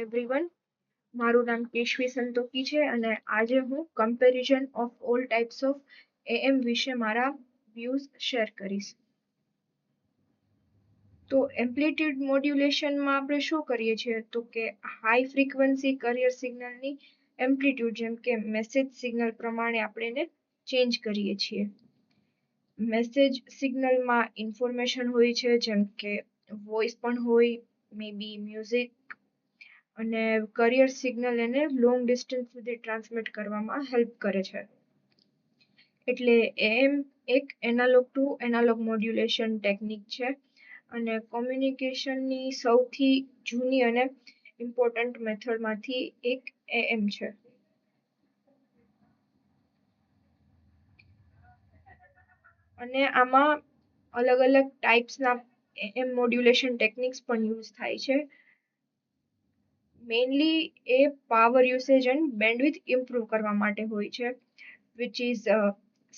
Everyone, મારું નામ કેશવી સંતોકી છે અને આજે હું comparison of all types of am વિશે મારા વ્યૂઝ શેર કરીશ. તો એમ્પ્લિટ્યુડ મોડ્યુલેશનમાં આપણે શું કરીએ છીએ તો કે હાઈ ફ્રીક્વન્સી કરિયર સિગ્નલની એમ્પ્લિટ્યુડ જેમ કે મેસેજ સિગ્નલ પ્રમાણે આપણે એને ચેન્જ કરીએ છીએ. મેસેજ સિગ્નલમાં ઇન્ફોર્મેશન હોય છે જેમ કે વોઇસ પણ હોય, મે બી મ્યુઝિક, અને કરિયર સિગ્નલ એને લોંગ ડિસ્ટન્સ સુધી ટ્રાન્સમિટ કરવામાં હેલ્પ કરે છે. એટલે એએમ એક analogue to analogue modulation technique છે અને કોમ્યુનિકેશનની સૌથી જૂની અને ઇમ્પોર્ટન્ટ મેથડમાંથી એક એએમ છે. અને આમાં અલગ અલગ ટાઈપ્સના એએમ મોડ્યુલેશન ટેકનિક્સ પણ યુઝ થાય છે. Mainly A power usage and bandwidth improve કરવા માટે હોય છે, which is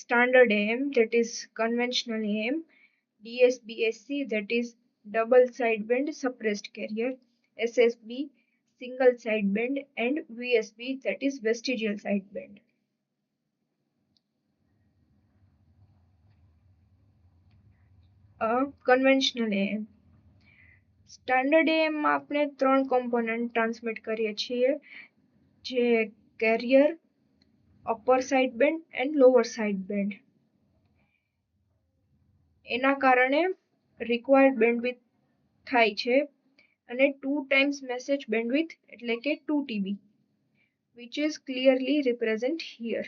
standard AM, that is conventional AM, DSBSC, that is double sideband suppressed carrier, SSB, single sideband, and VSB, that is vestigial sideband. Conventional AM. Standard એએમમાં આપણે 3 component transmit કરીએ છીએ, જે carrier, upper side band and lower side band. એના કારણે required bandwidth થાય છે અને 2 times મેસેજ બેન્ડવિડ્થ એટલે કે 2 TB, which is clearly represent here.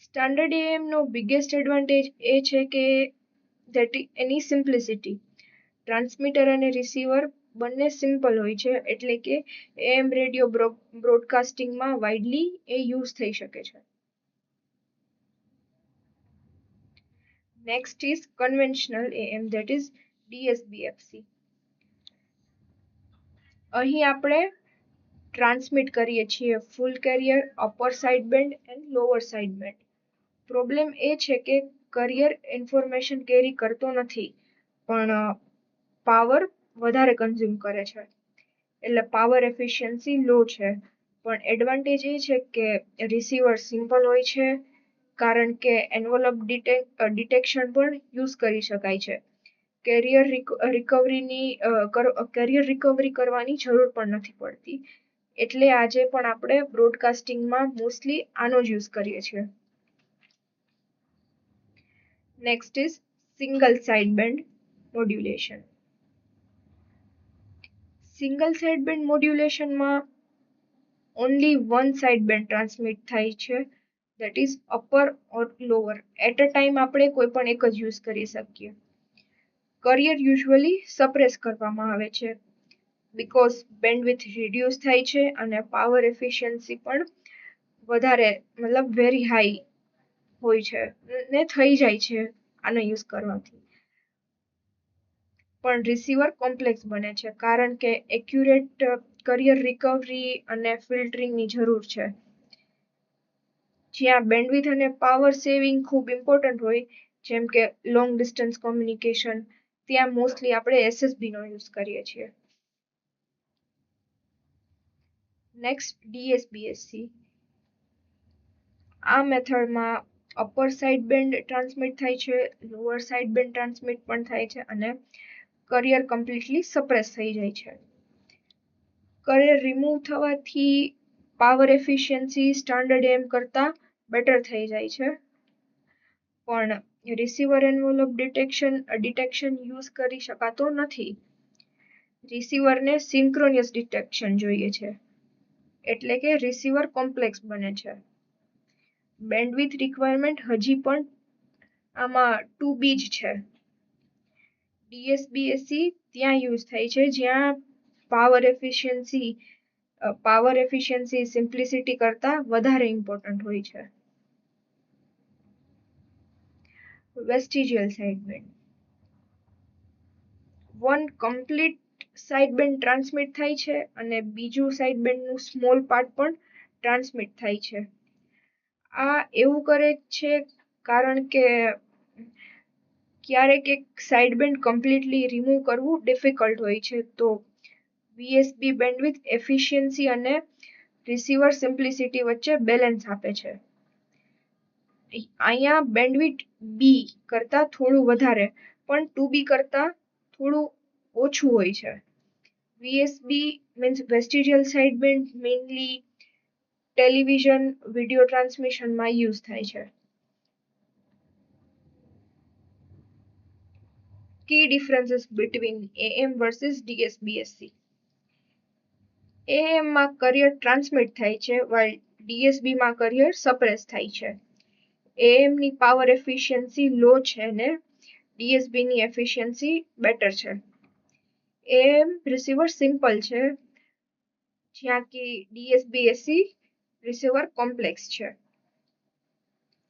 સ્ટાન્ડર્ડ AM નો બિગેસ્ટ એડવાન્ટેજ એ છે કે એની સિમ્પ્લિસિટી. ટ્રાન્સમીટર અને રિસીવર બંને સિમ્પલ હોય છે, એટલે કે એએમ રેડિયો બ્રોડકાસ્ટિંગમાં વાઇડલી એ યુઝ થઈ શકે છે. Next is conventional AM, that is DSBFC. અહીં આપણે ટ્રાન્સમિટ કરીએ છીએ full carrier, upper side band and lower side band. Problem એ છે કે કરિયર ઇન્ફોર્મેશન કેરી કરતો નથી પણ પાવર વધારે કન્ઝ્યુમ કરે છે, એટલે પાવર એફિશિયન્સી લો છે. પણ એડવાન્ટેજ એ છે કે રિસીવર સિમ્પલ હોય છે કારણ કે એન્વલપ ડિટેક્શન પણ યુઝ કરી શકાય છે. કેરિયર રિકવરી કરવાની જરૂર પણ નથી પડતી, એટલે આજે પણ આપણે બ્રોડકાસ્ટિંગમાં મોસ્ટલી આનો જ યુઝ કરીએ છીએ. Next is single side band modulation. Single side band મોડ્યુલેશનમાં only one side band transmit થાય છે, that is upper or lower. At a time આપણે કોઈ પણ એક જ યુઝ કરી શકીએ. કરિયર યુઝ્યુઅલી સપ્રેસ કરવામાં આવે છે બીકોઝ બેન્ડવિડ્થ રિડ્યુસ થાય છે અને પાવર એફિશિયન્સી પણ વધારે મતલબ વેરી હાઈ હોય છે ને થઈ જાય છે આનો યુઝ કરવાથી. પણ રિસીવર કોમ્પ્લેક્સ બને છે કારણ કે એક્યુરેટ કરિયર રિકવરી અને ફિલ્ટરિંગની જરૂર છે. જ્યાં બેન્ડવિડ્થ અને પાવર સેવિંગ ખૂબ ઇમ્પોર્ટન્ટ હોય, જેમ કે લોંગ ડિસ્ટન્સ કોમ્યુનિકેશન, ત્યાં મોસ્ટલી આપણે SSB નો યુઝ કરીએ છીએ. Next DSBSC. આ મેથડમાં અપર સાઇડ બેન્ડ ટ્રાન્સમિટ થાય છે, લોઅર સાઇડ બેન્ડ ટ્રાન્સમિટ પણ થાય છે અને કરિયર કમ્પ્લીટલી સપ્રેસ થઈ જાય છે. કરિયર રિમૂવ થવાથી પાવર એફિશિયન્સી સ્ટાન્ડર્ડ એમ કરતા બેટર થઈ જાય છે, પણ રિસીવર એન્વલપ ડિટેક્શન યુઝ કરી શકાતો નથી. રિસીવરને સિન્ક્રોનિયસ ડિટેક્શન જોઈએ છે, એટલે કે રિસીવર કોમ્પ્લેક્સ બને છે. બેન્ડવિડ્થ રિક્વાયરમેન્ટ હજી પણ આમાં 2B જ છે. DSBSC ત્યાં યુઝ થાય છે જ્યાં પાવર એફિશિયન્સી સિમ્પ્લિસિટી કરતા વધારે ઇમ્પોર્ટન્ટ હોય છે. વેસ્ટિજિયલ સાઇડબેન્ડ. વન કમ્પ્લીટ સાઇડબેન્ડ ટ્રાન્સમિટ થાય છે અને બીજું સાઇડબેન્ડનું સ્મોલ પાર્ટ પણ ટ્રાન્સમિટ થાય છે. આ એવું કરે છે કારણ કે ક્યારેક એક સાઇડબેન્ડ કમ્પ્લીટલી રિમૂવ કરવું ડિફિકલ્ટ હોય છે, તો VSB બેન્ડવિડ્થ એફિશિયન્સી અને રિસીવર સિમ્પ્લિસિટી વચ્ચે બેલેન્સ આપે છે. અહીંયા બેન્ડવિડ્થ બી કરતાં થોડું વધારે પણ 2B કરતાં થોડું ઓછું હોય છે. VSB means vestigial sideband mainly television video ટ્રાન્સમિશનમાં યુઝ થાય છે. Key differences between AM versus DSBSC. AM માં કરિયર ટ્રાન્સમિટ થાય છે while DSB માં કરિયર સપ્રેસ થાય છે. AM ની પાવર એફિશિયન્સી લો છે ને DSB ની એફિશિયન્સી બેટર છે. AM રિસીવર સિમ્પલ છે જ્યાં કે DSBSC રિસીવર કોમ્પ્લેક્સ છે.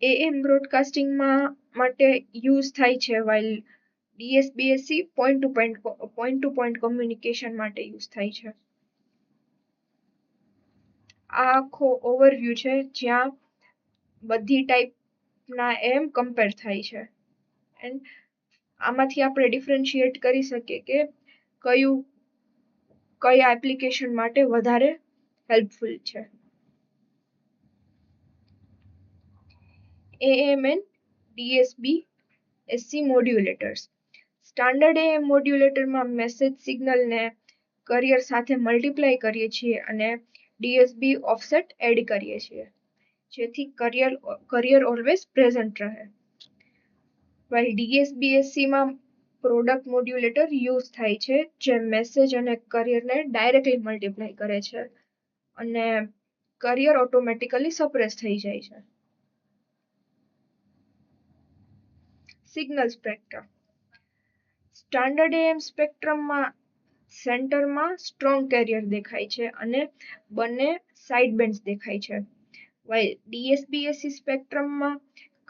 AM બ્રોડકાસ્ટિંગમાં માટે યુઝ થાય છે while DSBSC point to point communication માટે યુઝ થાય છે. આ આખો ઓવરવ્યૂ છે જ્યાં બધી ટાઈપના AM કમ્પેર થાય છે એન્ડ આમાંથી આપણે ડિફરન્શિએટ કરી શકીએ કે કયા એપ્લિકેશન માટે વધારે હેલ્પફુલ છે. AM and DSB-SC modulators. Standard AM મોડ્યુલેટરમાં મેસેજ સિગ્નલને કરિયર સાથે મલ્ટીપ્લાય કરીએ છીએ અને DSB ઓફસેટ એડ કરીએ છીએ જેથી કરિયર ઓલવેઝ પ્રેઝન્ટ રહે. while DSBSC માં પ્રોડક્ટ મોડ્યુલેટર યુઝ થાય છે જે મેસેજ અને કરિયરને ડાયરેક્ટલી મલ્ટીપ્લાય કરે છે અને કરિયર ઓટોમેટિકલી સપ્રેસ થઈ જાય છે. Signal spectrum. સ્ટાન્ડર્ડ AM સ્પેક્ટ્રમમાં સેન્ટરમાં સ્ટ્રોંગ કેરિયર દેખાય છે અને બંને સાઇડ બેન્ડ્સ દેખાય છે while DSBSC સ્પેક્ટ્રમમાં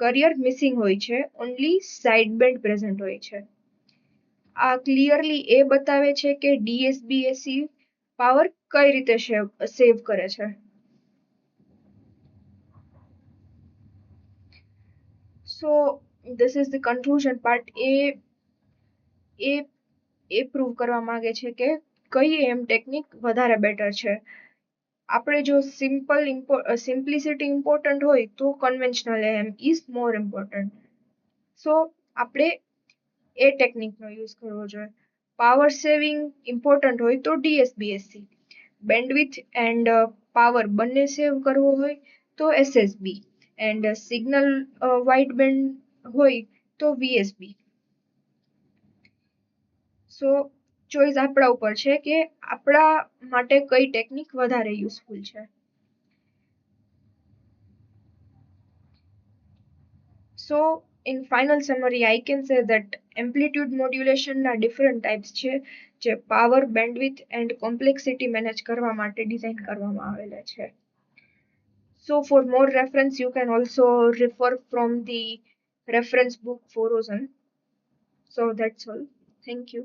કરિયર મિસિંગ હોય છે ઓન્લી સાઇડ બેન્ડ પ્રેઝન્ટ હોય છે. આ ક્લિયરલી એ બતાવે છે કે DSBSC પાવર કઈ રીતે સેવ કરે છે. સો this is the conclusion part. A prove કરવા માંગે છે કે કઈ AM ટેકનિક વધારે બેટર છે. આપણે જો સિમ્પ્લિસિટી ઇમ્પોર્ટન્ટ હોય તો conventional AM is more important. So આપણે એ ટેકનિકનો યુઝ કરવો જોઈએ. પાવર સેવિંગ ઇમ્પોર્ટન્ટ હોય તો DSBSC. બેન્ડવિડ્થ એન્ડ પાવર બંને સેવ કરવો હોય તો SSB and signal wide band હોય તો VSB. સો ચોઈસ આપણા ઉપર છે કે આપણા માટે કઈ ટેકનિક વધારે યુઝફુલ છે. સો in final summary I can say that amplitude modulation ના different types છે જે power bandwidth and complexity manage કરવા માટે ડિઝાઇન કરવામાં આવેલા છે. So for more reference you can also refer from the reference book for Ozone. So that's all. Thank you.